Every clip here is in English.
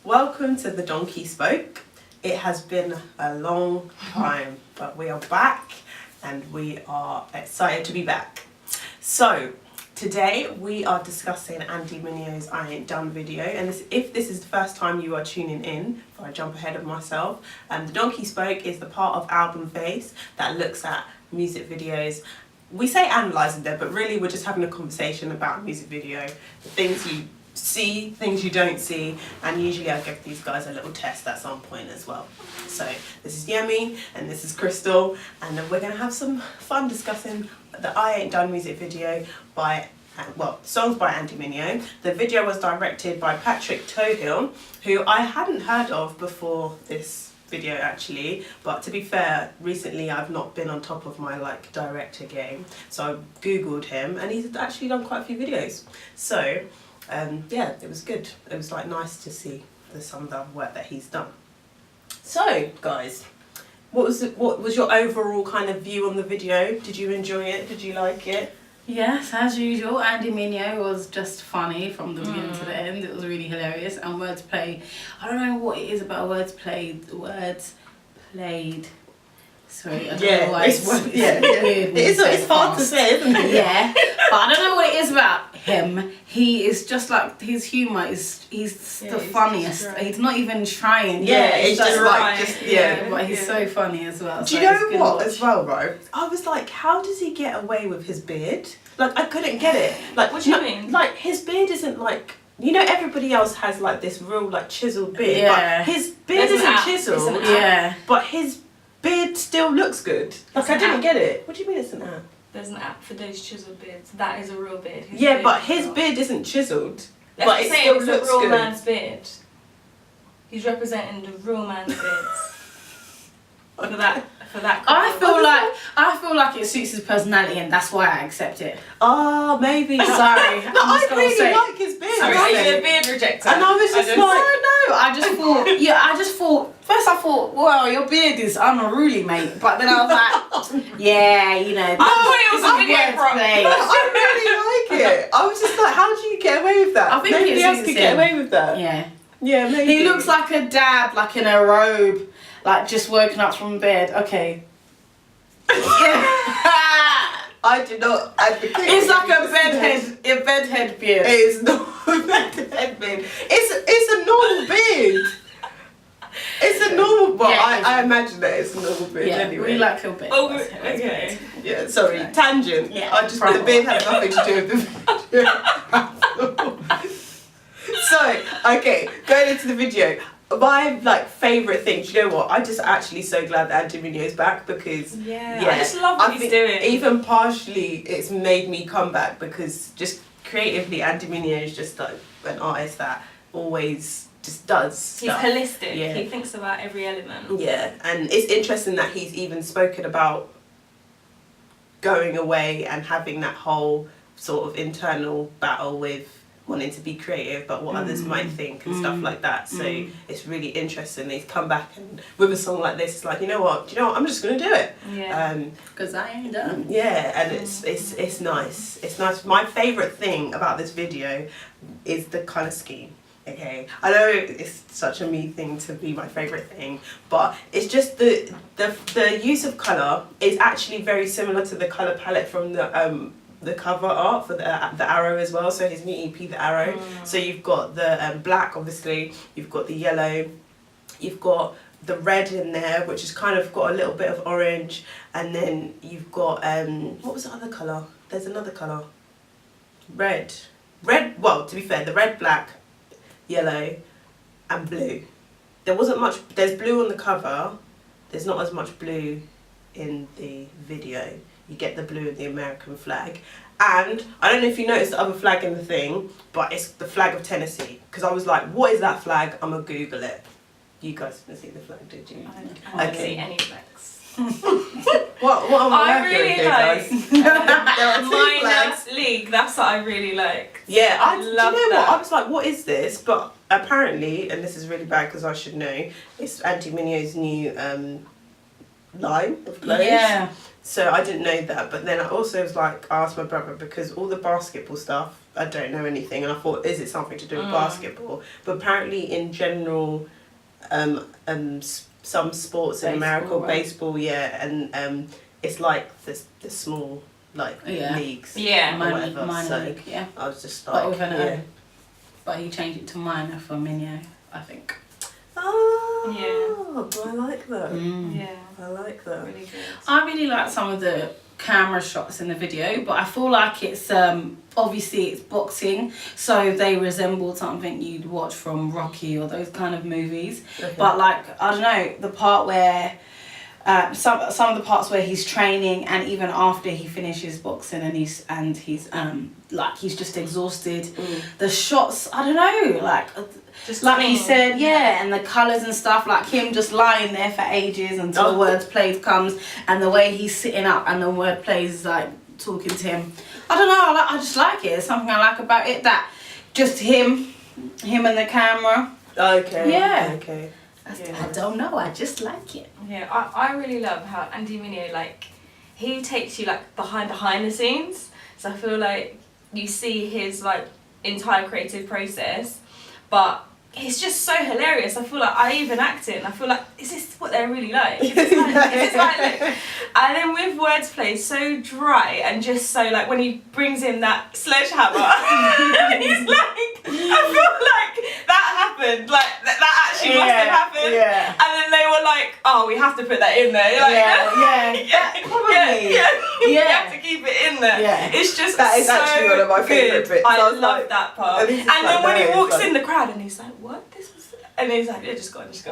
Welcome to The Donkey Spoke. It has been a long time, but we are back and we are excited to be back. So, today we are discussing Andy Mineo's I Ain't Done video, and if this is the first time you are tuning in, before I jump ahead of myself, The Donkey Spoke is the part of Album Face that looks at music videos. We say analysing them, but really we're just having a conversation about a music video, the things you see, things you don't see, and usually I give these guys a little test at some point as well. So this is Yemi and this is Crystal, and we're going to have some fun discussing the I Ain't Done music video by, songs by Andy Mineo. The video was directed by Patrick Tohill, who I hadn't heard of before this video actually, but to be fair, recently I've not been on top of my director game, so I googled him and he's actually done quite a few videos. So yeah, it was good. It was nice to see some of the work that he's done. So guys, what was your overall kind of view on the video? Did you enjoy it? Did you like it? Yes, as usual, Andy Mineo was just funny from the beginning to the end. It was really hilarious. And wordplay, I don't know what it is about words played. Sorry, I don't know why it's weird. It's hard to say, isn't it? Yeah, but I don't know what it is about him. He is just his humour is the funniest. He's not even trying. Yeah, it's just but he's so funny as well. Do you know what as well, bro? I was like, how does he get away with his beard? I couldn't get it. What do you mean? His beard isn't everybody else has this real chiseled beard, yeah. But his beard isn't chiseled. Yeah. But his beard still looks good. I didn't get it. What do you mean it's an app? There's an app for those chiseled beards. That is a real beard. But his beard isn't chiseled. But it still looks good. A real man's beard. He's representing the real man's beards. For that. I feel like it suits his personality, and that's why I accept it. Oh, maybe. Sorry. I really like his beard. Are you a beard rejector? And I was just I just thought. First, I thought, well, your beard is unruly, mate. But then I was like, yeah, I thought it was a video prop. I really like it. I was just like, how do you get away with that? I think nobody else could get away with that. Yeah. Yeah, maybe. He looks like a dad, in a robe, just woken up from bed. Okay. I do not advocate. It's like a bedhead beard. It is not a bedhead beard. It's a normal beard. It's a normal, but yeah, I imagine that it's a normal beard anyway. We like your beard. Oh, okay. Yeah, sorry, tangent. Yeah, the beard has nothing to do with the video. So, okay, going into the video. My favourite thing, do you know what? I'm just actually so glad that Andy Mineo is back because I just love what he's doing. Even partially, it's made me come back because just creatively, Andy Mineo is just an artist that always just does stuff. He's holistic. Yeah. He thinks about every element. Yeah, and it's interesting that he's even spoken about going away and having that whole sort of internal battle with wanting to be creative but what others might think and stuff like that, so it's really interesting. He's come back and with a song like this, it's like, you know what, I'm just gonna do it. Because I ain't done. Yeah, and it's nice. It's nice. My favourite thing about this video is the colour scheme. Okay, I know it's such a me thing to be my favourite thing, but it's just the use of colour is actually very similar to the colour palette from the cover art for the Arrow as well, so his new EP, The Arrow. So you've got the black, obviously, you've got the yellow, you've got the red in there, which has kind of got a little bit of orange, and then you've got, what was the other colour? There's another colour. Red, well, to be fair, the red, black, yellow, and blue. There wasn't much, there's blue on the cover, there's not as much blue in the video. You get the blue of the American flag. And I don't know if you noticed the other flag in the thing, but it's the flag of Tennessee. Because I was like, what is that flag? I'm going to Google it. You guys didn't see the flag, did you? I didn't see any flags. What am I really like Minor League. That's what I really like. Yeah, I love that. What? I was like, what is this? But apparently, and this is really bad because I should know, it's Andy Mineo's new line of clothes. Yeah. So I didn't know that, but then I also was like, I asked my brother because all the basketball stuff, I don't know anything, and I thought, is it something to do with basketball? But apparently, in general, some sports in America, right? baseball, and it's like the small leagues, or whatever. Minor league, yeah. I was just But like, with an O. But he changed it to minor for Mineo, I think. oh, Yeah. I like that. Yeah. I like that. Really good. I really like some of the camera shots in the video, but I feel like it's obviously it's boxing, so they resemble something you'd watch from Rocky or those kind of movies. Okay. But like, I don't know, the part where some of the parts where he's training, and even after he finishes boxing and he's like he's just exhausted, the shots, I don't know, like Just like clean. he said, yeah, and the colours and stuff, like him just lying there for ages until the words played comes, and the way he's sitting up and the word plays like talking to him. I don't know, I just like it. It's something I like about it, that just him and the camera. Okay. Yeah. Okay. I don't know, I just like it. Yeah, I really love how Andy Mineo, like, he takes you like behind the scenes. So I feel like you see his like entire creative process, but it's just so hilarious. I feel like I even act it, and I feel like, is this what they're really like? Is this like and then with wordplay, so dry and just so like when he brings in that sledgehammer, he's like, I feel like that happened, like that actually must have happened. Yeah. And then they were like, oh, we have to put that in there. You're like, Probably. you have to keep it in there. Yeah. It's just That is so actually one of my favourite good. bits. I I was love like- that part. and And he's just then like, when he there, walks like- in the crowd and he's like, what? This was... And he's like, yeah, just go on. You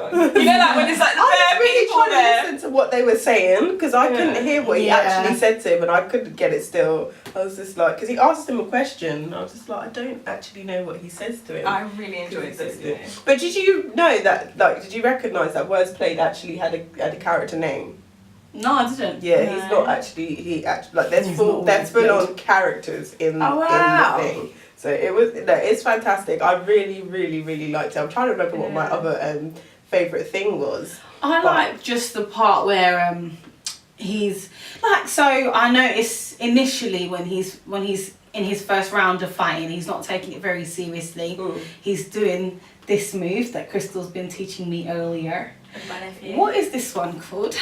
know, like when it's like the I was bare really people trying there. to listen to what they were saying because I couldn't hear what he Yeah. actually said to him, and I couldn't get it still. I was just like, because he asked him a question, and I was just like, I don't actually know what he says to him. I really enjoyed this. You know. But did you know that, like, did you recognise that Words Played actually had a character name? No, I didn't. Yeah, No. he's not actually, like, there's He's full not full Words on characters in Oh, wow. the thing. So it's fantastic. I really, really, really liked it. I'm trying to remember what my other favourite thing was. I like just the part where he's like, so I noticed initially when he's in his first round of fighting, he's not taking it very seriously. He's doing this move that Crystal's been teaching me earlier. My nephew. What is this one called?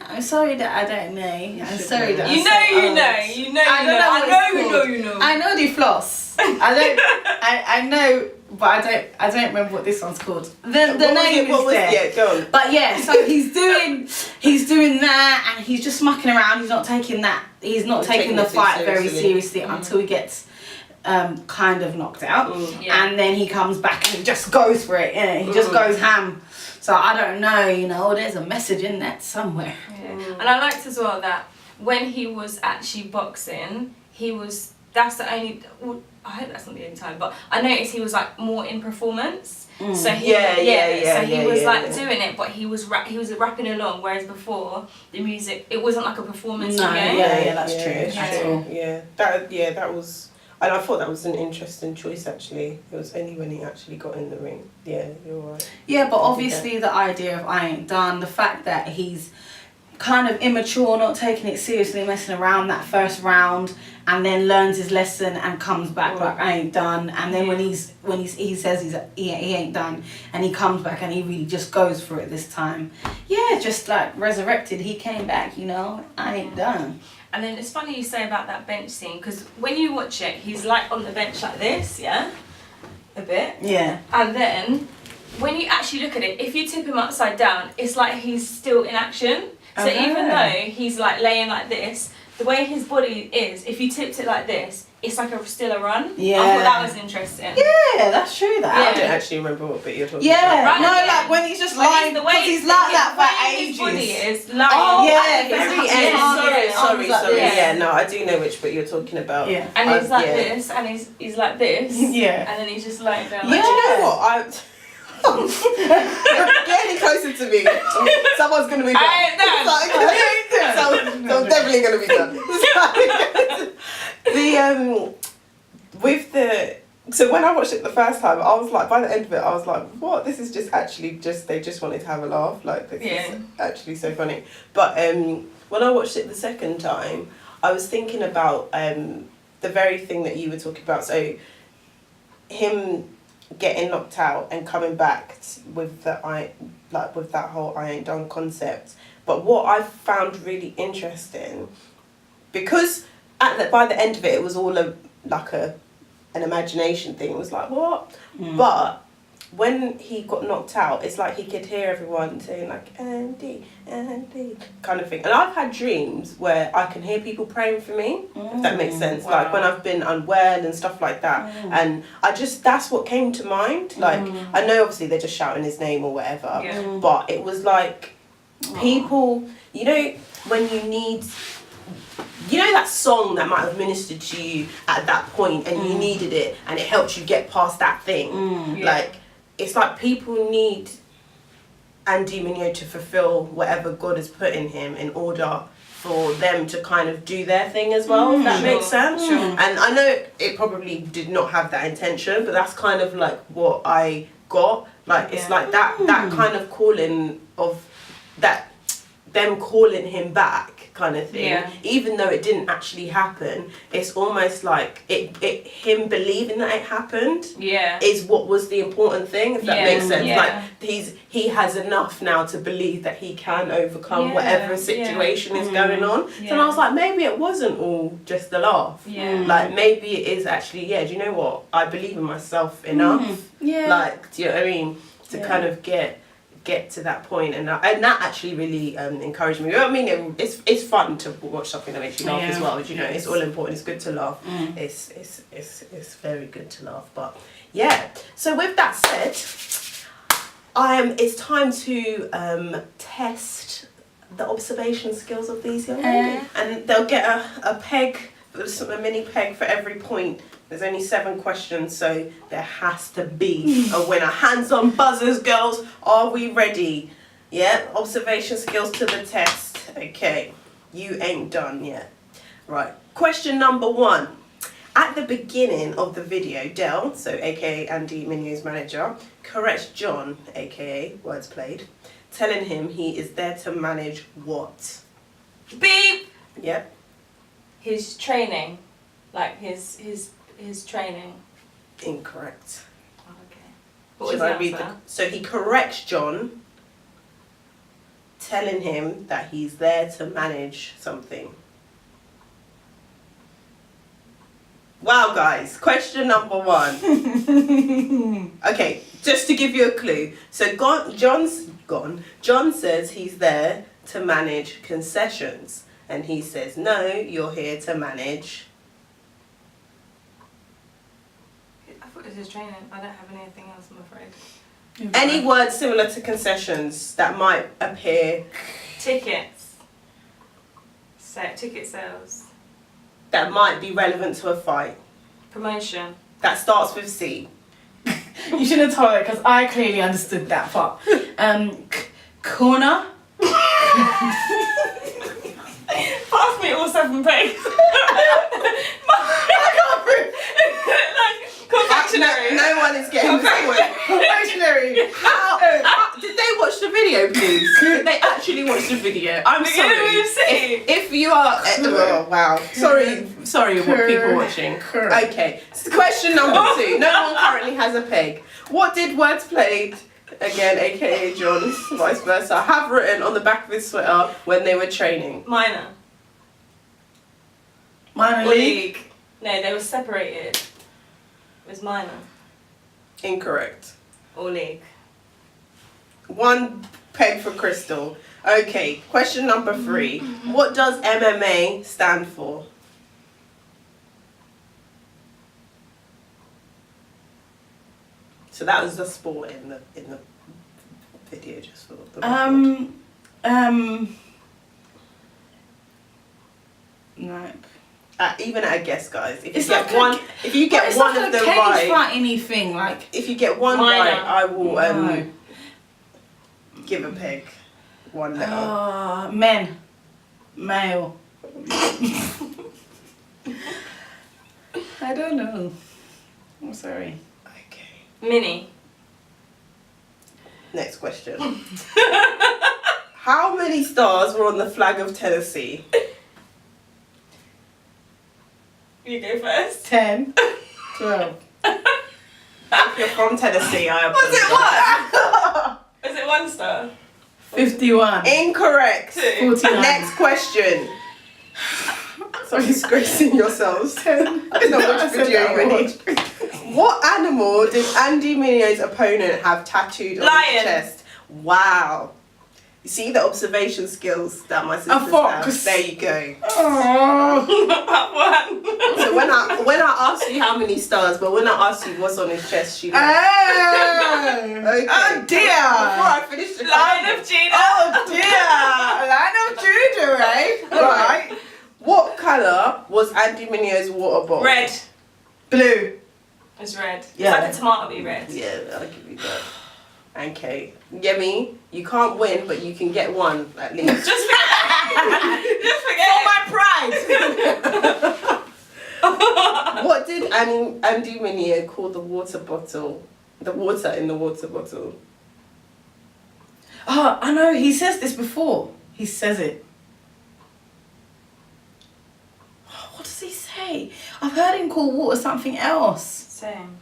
I'm sorry that I don't know. I'm sorry that You I'm know, so you old. know, you know, I you don't know. know what I it's know, you know, called. you know. I know the floss. I know, but I don't remember what this one's called. The name is there. Yeah, go on. But yeah, so he's doing that, and he's just mucking around. He's not taking that. He's not taking the it too fight very seriously. seriously until he gets kind of knocked out, Yeah. and then he comes back and he just goes for it. Yeah, he just goes ham. So I don't know, you know, there's a message in that somewhere. Yeah. And I liked as well that when he was actually boxing, that's the only, well, I hope that's not the only time, but I noticed he was like more in performance. So he, so he was doing it, but he was rapping along, whereas before the music, it wasn't like a performance No, video. yeah, that's true. It's That's true. all. Yeah, that was, and I thought that was an interesting choice actually. It was only when he actually got in the ring. Yeah, you're right. Yeah, but obviously the idea of I ain't done, the fact that he's kind of immature, not taking it seriously, messing around that first round, and then learns his lesson and comes back like I ain't done, and then when he says he ain't done, and he comes back and he really just goes for it this time. Yeah, just like resurrected, he came back, you know, I ain't done. And then it's funny you say about that bench scene, because when you watch it, he's like on the bench like this, yeah? A bit. Yeah. And then, when you actually look at it, if you tip him upside down, it's like he's still in action. So even though he's like laying like this, the way his body is, if you tipped it like this, it's like still a run. Yeah. I thought that was interesting. Yeah, that's true. That. I don't actually remember what bit you're talking Yeah, about. Right, no, yeah. like when he's just Like, lying, the way because he's like that the way for ages. his body is lying. Oh, Yeah, yeah, very yeah, end. yeah. Sorry. Yeah. Yeah, no, I do know which bit you're talking about. Yeah. And he's like yeah. this, and he's like this. Yeah. And then he's just lying down. But Like, do you know what? Get any closer to me. Someone's gonna be done. I ain't done. So I'm definitely gonna be done. So when I watched it the first time, I was like, by the end of it, I was like, what? This is just actually they just wanted to have a laugh. Like, this is actually so funny. But when I watched it the second time, I was thinking about the very thing that you were talking about. So him getting knocked out and coming back with with that whole I ain't done concept. But what I found really interesting, because by the end of it, it was all an imagination thing. It was like, what? But when he got knocked out, it's like he could hear everyone saying like, Andy, Andy, kind of thing. And I've had dreams where I can hear people praying for me, if that makes sense. Wow. Like when I've been unwell and stuff like that. And that's what came to mind. Like, I know obviously they're just shouting his name or whatever, but it was like people, you know, when you need... You know that song that might have ministered to you at that point and you needed it and it helped you get past that thing? Like, it's like people need Andy Mineo to fulfill whatever God has put in him in order for them to kind of do their thing as well, if that makes sense. And I know it probably did not have that intention, but that's kind of like what I got. Like, it's like that kind of calling of that, them calling him back kind of thing, even though it didn't actually happen. It's almost like him believing that it happened is what was the important thing, if that makes sense. Like he has enough now to believe that he can overcome whatever situation is going on. So I was like, maybe it wasn't all just a laugh. Like maybe it is actually, do you know what, I believe in myself enough. Like, do you know what I mean, to kind of get to that point, and that actually really encouraged me. I mean, it's fun to watch something that makes you laugh as well. You know, it's all important. It's good to laugh. It's very good to laugh. But yeah. So with that said, it's time to test the observation skills of these young ladies, and they'll get a peg, a mini peg for every point. There's only 7 questions, so there has to be a winner. Hands on buzzers, girls. Are we ready? Yeah, observation skills to the test. Okay, you ain't done yet. Right, question number 1. At the beginning of the video, Del, so aka Andy Mineo's manager, corrects John, aka Words Played, telling him he is there to manage what? Beep! Yep. His training. Like his training. Incorrect. Oh, okay. What Should was I the read answer? So he corrects John, telling him that he's there to manage something. Wow, guys. Question number 1. Okay, just to give you a clue. So John says he's there to manage concessions. And he says, no, you're here to manage... I thought it was his training. I don't have anything else, I'm afraid. Any word similar to concessions that might appear... Tickets. Ticket sales. That might be relevant to a fight. Promotion. That starts with C. You should have told her because I clearly understood that part. Corner. Pass me all 7 pegs. Confectionery. No one is getting this point. Confectionery. How did they watch the video, please? Did they actually watch the video? I'm sorry. If you are, oh wow. Sorry, what people watching. Okay. So question number 2. No one currently has a peg. What did Words Played, again, aka John, vice versa, have written on the back of his sweater when they were training? Minor. Minor league. No, they were separated. It was minor. Incorrect. Or league. 1 peg for Crystal. Okay, question number 3. What does MMA stand for? So that was the sport in the video, just for the Nope. even at a guess, guys. If It's you like get one, if you get it's one like of them a cage right, fight anything like. if you get one Minor. right, I will No. give a peg 1 letter. Men. Male. I don't know. I'm sorry. Okay. Mini. Next question. How many stars were on the flag of Tennessee? You go first. 10, 12. If you're from Tennessee, I Was it 1 star? 51. Incorrect. 49. Next question. Stop disgracing yourselves. I don't know which video you watched. What animal did Andy Mineo's opponent have tattooed on Lion. his chest? Wow. You see the observation skills that my sisters have? fox. There you go. Oh. That one. So when I asked you how many stars, but when I asked you what's on his chest, she went, Oh. okay. Oh dear. Before I finished the Lion of Judah. Oh dear. Line of Judah, right? Right. What colour was Andy Mineo's water bottle? Red. Blue. It's red. Yeah. It's like a tomato be red. Yeah, I'll give you that. Okay. Yemi, you can't win, but you can get one at least. Just forget. Just forget. For my pride. What did Andy Mineo call the water bottle? The water in the water bottle. Oh, I know. He says this before. He says it. Oh, what does he say? I've heard him call water something else. Same.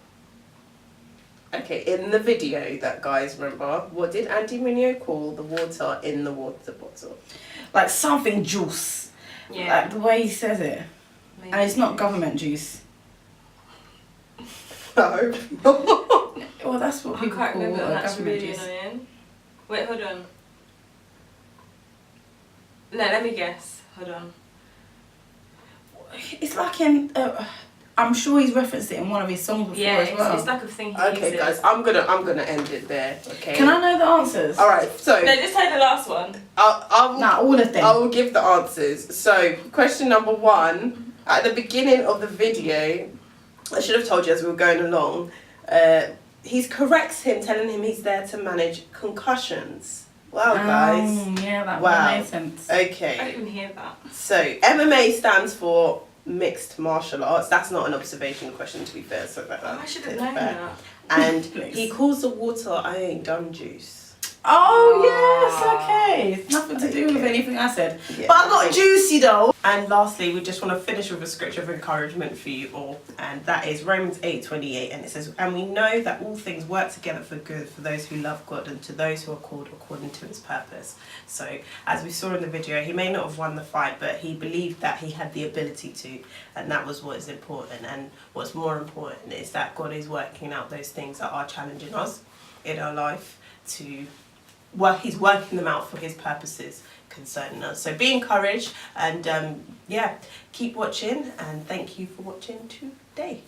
Okay, in the video that guys remember, what did Andy Mineo call the water in the water bottle? Like something juice. Yeah. Like the way he says it. Maybe. And it's not government juice. No. Well, that's what I people can't call remember. That's government really juice. annoying. Wait, hold on. No, let me guess. Hold on. It's like in. I'm sure he's referenced it in one of his songs before Yeah, as well. it's like a thing he Okay, uses. guys, I'm gonna end it there. Okay. Can I know the answers? All right. So No, just say the last one. I will. Nah, all of them. I will give the answers. So, question number 1, at the beginning of the video, I should have told you as we were going along, he corrects him, telling him he's there to manage concussions. Wow, guys. Yeah, that Wow. made sense. I Okay. didn't even hear that. So, MMA stands for mixed martial arts. That's not an observation question, to be fair. So that, Oh, I should have that's known fair. that. And Please. he calls the water I ain't done juice. Oh, yes, okay. It's nothing to do with Okay. anything I said. Yeah, But I got nothing. juicy though. And lastly, we just want to finish with a scripture of encouragement for you all, and that is Romans 8:28, and it says, "And we know that all things work together for good for those who love God and to those who are called according to His purpose." So, as we saw in the video, he may not have won the fight, but he believed that he had the ability to, and that was what is important. And what's more important is that God is working out those things that are challenging us in our life to work. He's working them out for His purposes concerning us. So be encouraged and keep watching, and thank you for watching today.